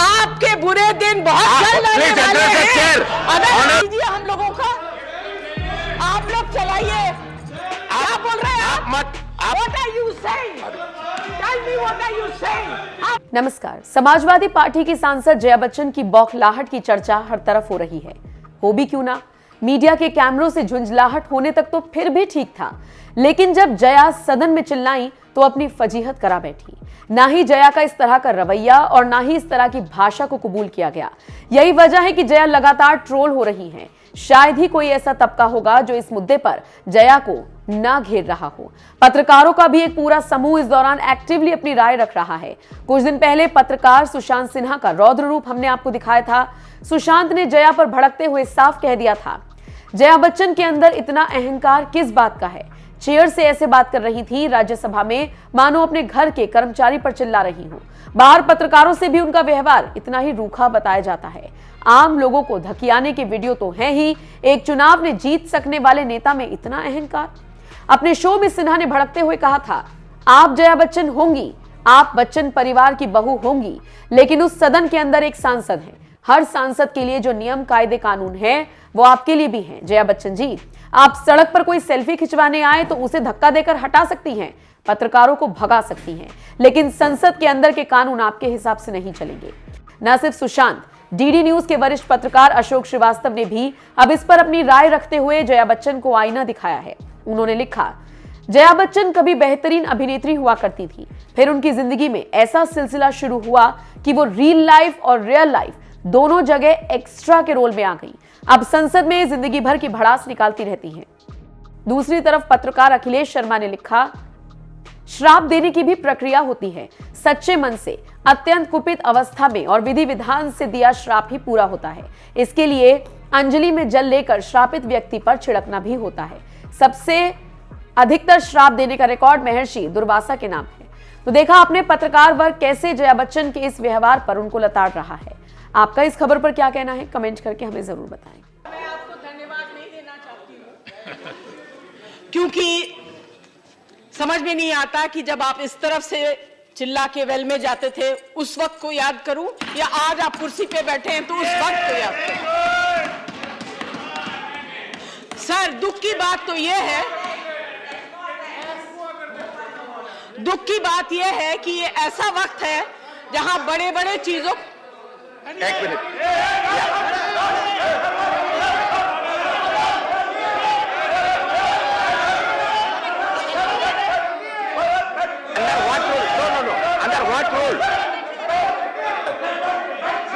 आपके बुरे दिन बहुत जल्द आने वाले हैं। अगर कीजिए हम लोगों का, आप लोग चलाइए। क्या बोल रहे हैं आप? What are you saying? Tell me what are you saying? नमस्कार। समाजवादी पार्टी की सांसद जया बच्चन की बौखलाहट की चर्चा हर तरफ हो रही है। हो भी क्यों ना, मीडिया के कैमरों से झुंझलाहट होने तक तो फिर भी ठीक था, लेकिन जब जया सदन में चिल्लाई तो अपनी फजीहत करा बैठी। ना ही जया का इस तरह का रवैया और ना ही इस तरह की भाषा को कबूल किया गया। यही वजह है कि जया लगातार ट्रोल हो रही हैं। शायद ही कोई ऐसा तबका होगा जो इस मुद्दे पर जया को ना घेर रहा हो। पत्रकारों का भी एक पूरा समूह इस दौरान एक्टिवली अपनी राय रख रहा है। कुछ दिन पहले पत्रकार सुशांत सिन्हा का रौद्र रूप हमने आपको दिखाया था। सुशांत ने जया पर भड़कते हुए साफ कह दिया था, जया बच्चन के अंदर इतना अहंकार किस बात का है? चेयर से ऐसे बात कर रही थी राज्यसभा में मानो अपने घर के कर्मचारी पर चिल्ला रही हो। बाहर पत्रकारों से भी उनका व्यवहार इतना ही रूखा बताया जाता है। आम लोगों को धकियाने के वीडियो तो हैं ही, एक चुनाव में जीत सकने वाले नेता में इतना अहंकार। अपने शो में सिन्हा ने भड़कते हुए कहा था, आप जया बच्चन होंगी, आप बच्चन परिवार की बहू होंगी, लेकिन उस सदन के अंदर एक सांसद है। हर सांसद के लिए जो नियम कायदे कानून है वो आपके लिए भी है। जया बच्चन जी, आप सड़क पर कोई सेल्फी खिंचवाने आए तो उसे धक्का देकर हटा सकती हैं, पत्रकारों को भगा सकती हैं, लेकिन संसद के अंदर के कानून आपके हिसाब से नहीं चलेंगे। न सिर्फ सुशांत, डीडी न्यूज के वरिष्ठ पत्रकार अशोक श्रीवास्तव ने भी अब इस पर अपनी राय रखते हुए जया बच्चन को आईना दिखाया है। उन्होंने लिखा, जया बच्चन कभी बेहतरीन अभिनेत्री हुआ करती थी, फिर उनकी जिंदगी में ऐसा सिलसिला शुरू हुआ कि वो रियल लाइफ और रियल लाइफ दोनों जगह एक्स्ट्रा के रोल में आ गई। अब संसद में जिंदगी भर की भड़ास निकालती रहती हैं। दूसरी तरफ पत्रकार अखिलेश शर्मा ने लिखा, श्राप देने की भी प्रक्रिया होती है। सच्चे मन से, अत्यंत कुपित अवस्था में और विधि विधान से दिया श्राप ही पूरा होता है। इसके लिए अंजलि में जल लेकर श्रापित व्यक्ति पर छिड़कना भी होता है। सबसे अधिकतर श्राप देने का रिकॉर्ड महर्षि दुर्वासा के नाम है। तो देखा आपने पत्रकार वर्ग कैसे जया बच्चन के इस व्यवहार पर उनको लताड़ रहा है। आपका इस खबर पर क्या कहना है, कमेंट करके हमें जरूर बताएं। मैं आपको धन्यवाद नहीं देना चाहती हूँ, क्योंकि समझ में नहीं आता कि जब आप इस तरफ से चिल्ला के वेल में जाते थे उस वक्त को याद करूं या आज आप कुर्सी पे बैठे हैं तो उस वक्त को याद करूं। सर, दुख की बात तो यह है, दुख की बात यह है कि ये ऐसा वक्त है जहां बड़े बड़े चीजों एक minute what rule?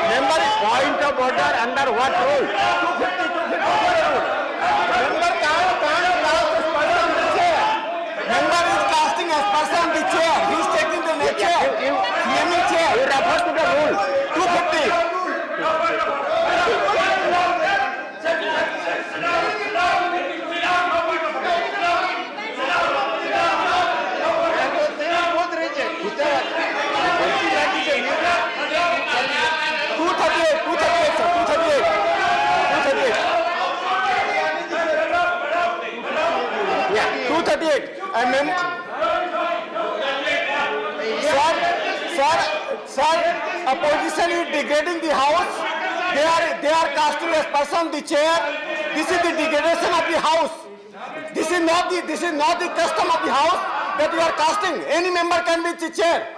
Member is point of order under what rule? 250 Member can't cast person on the chair. Member is casting as person on the chair. He is taking the chair. CME chair. You refer to the rule. 250. Sir, opposition is degrading the house. They are casting as person on the chair. This is the degradation of the house. This is not the custom of the house that you are casting. Any member can be the chair.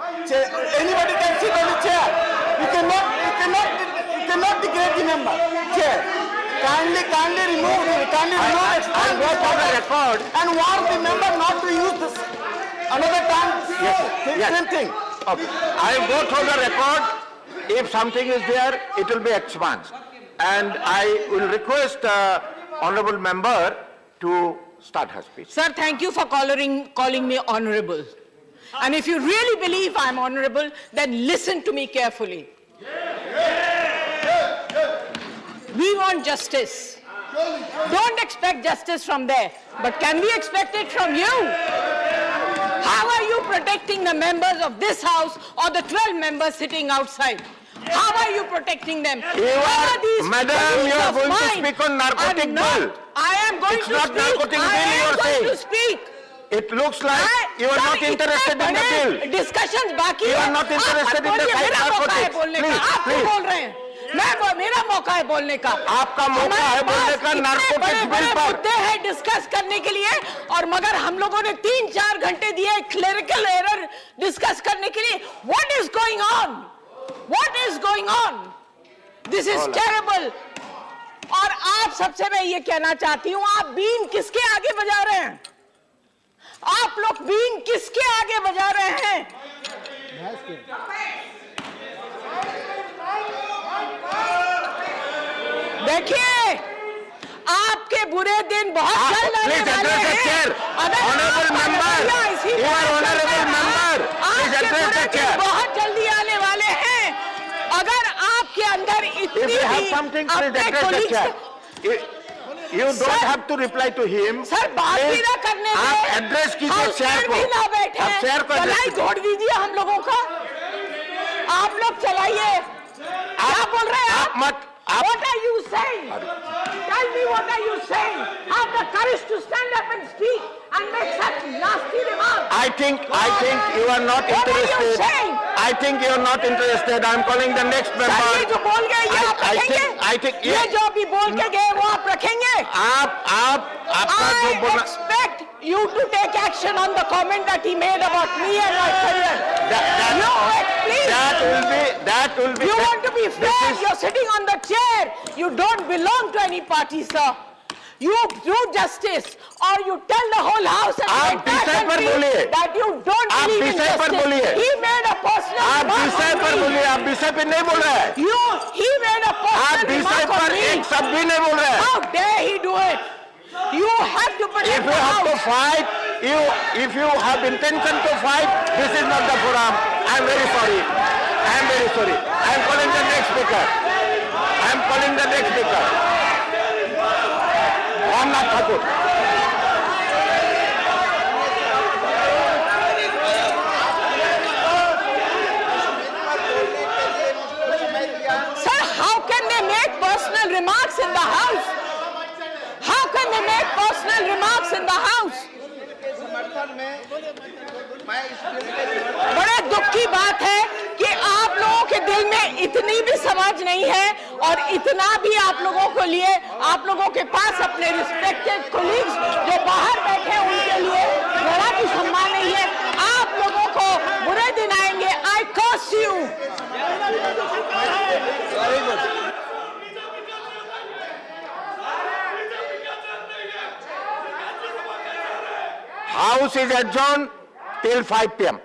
Anybody can sit on the chair. You cannot degrade the member chair. Kindly remove it. And go for the record and warn the member not to use this another time. Yes. Same thing. Okay. I will go through the record. If something is there, it will be expunged. And I will request honorable member to start her speech. Sir, thank you for calling me honorable. And if you really believe I'm honorable, then listen to me carefully. We want justice. Don't expect justice from there. But can we expect it from you? How are you protecting the members of this house or the 12 members sitting outside? How are you protecting them? Madam, you are going to speak on narcotic bill. I am going to speak. I am going to speak. It looks like you are not interested in the bill. Discussions बाकी You है। are not interested आप in the बोलिए, मेरा मौका है narcotics. बोलने का। Please, आप क्यों please. बोल रहे हैं? मेरा मौका है बोलने का। आपका मौका है बोलने का नारकोटिक्स बिल पर। मुद्दे हैं डिस्कस करने के लिए, और मगर हम लोगों ने 3-4 घंटे दिए क्लेरिकल एरर डिस्कस करने के लिए। What is going on? What is going on? This is terrible. और आप सबसे मैं ये कहना चाहती हूं, आप बीन किसके आगे बजा रहे हैं? आप लोग बीन किसके आगे बजा रहे हैं? देखिए, आपके बुरे दिन बहुत जल्द आने Please वाले address the हैं। chair. अगर Honorable आपका member. रवैया इसी You are तरह honorable चलता रहा, member. Please आपके address बुरे the दिन chair. बहुत जल्दी आने वाले हैं। अगर आपके अंदर इतनी If you have भी something, please अपने address the colleagues chair. से- You don't Sir, have to reply to him. Sir बात भी Please, ना करने दें। आप एड्रेस कीजिए हाउस शेयर में को। भी ना बैठे। आप शेयर को address चलाई कीजिए। छोड़ दीजिए हम लोगों का। आप लोग चलाइए। क्या बोल रहे हैं आप मत- आप- What are you saying? Tell me what are you saying? Have the courage to stand up and speak and make such nasty remarks. I think you are not What are you interested. saying? I think you are not interested. I am calling the next sir ये member. जो बोल गए ये आप रखेंगे? I think ये जो अभी बोल के गए वो आप रखेंगे? आपका जो I बोला expect you to take action on the comment that he made about me and my career. Please. that will be You want to be This fair? is- You're sitting on the chair. You don't belong to any party, sir. You do justice, or you tell the whole house and आप the entire विषय पर country बोलिए। that you don't आप believe in विषय पर justice. बोलिए। He made a personal आप remark विषय on पर me. बोलिए। आप विषय पे नहीं बोल रहे हैं। He made a आप personal विषय remark पर on me. एक शब्द भी नहीं बोल रहे हैं। How dare he do it? You have to protect If you the have to house. fight, if you have intention to fight, this is not the forum. I am very sorry. I am very sorry. I am calling the next speaker. I am calling the next speaker. Ramnath Thakur. Sir, how can they make personal remarks in the house? How can they make personal remarks in the house? बड़े दुख की बात है कि आप लोगों के दिल में इतनी भी समझ नहीं है, और इतना भी आप लोगों को लिए, आप लोगों के पास अपने रिस्पेक्टेड कोलीग्स जो बाहर बैठे हैं उनके लिए जरा भी सम्मान नहीं है। आप लोगों को बुरे दिन आएंगे। आई कर्स you. House is adjourned till 5 p.m.